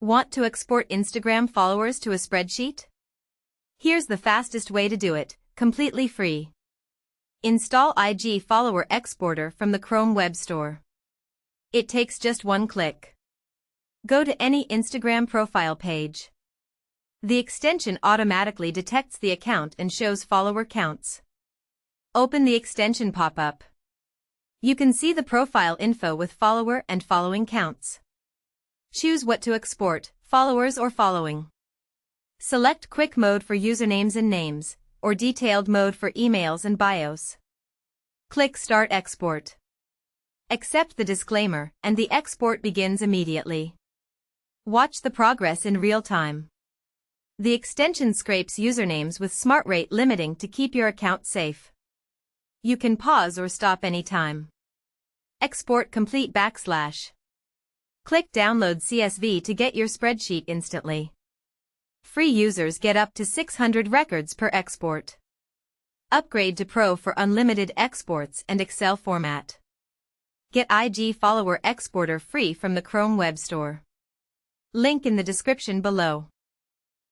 Want to export Instagram followers to a spreadsheet? Here's the fastest way to do it, completely free. Install IG Follower Exporter from the Chrome Web Store. It takes just one click. Go to any Instagram profile page. The extension automatically detects the account and shows follower counts. Open the extension pop-up. You can see the profile info with follower and following counts. Choose what to export, followers or following. Select Quick Mode for usernames and names, or Detailed Mode for emails and bios. Click Start Export. Accept the disclaimer, and the export begins immediately. Watch the progress in real time. The extension scrapes usernames with smart rate limiting to keep your account safe. You can pause or stop anytime. Export complete \. Click Download CSV to get your spreadsheet instantly. Free users get up to 600 records per export. Upgrade to Pro for unlimited exports and Excel format. Get IG Follower Exporter free from the Chrome Web Store. Link in the description below.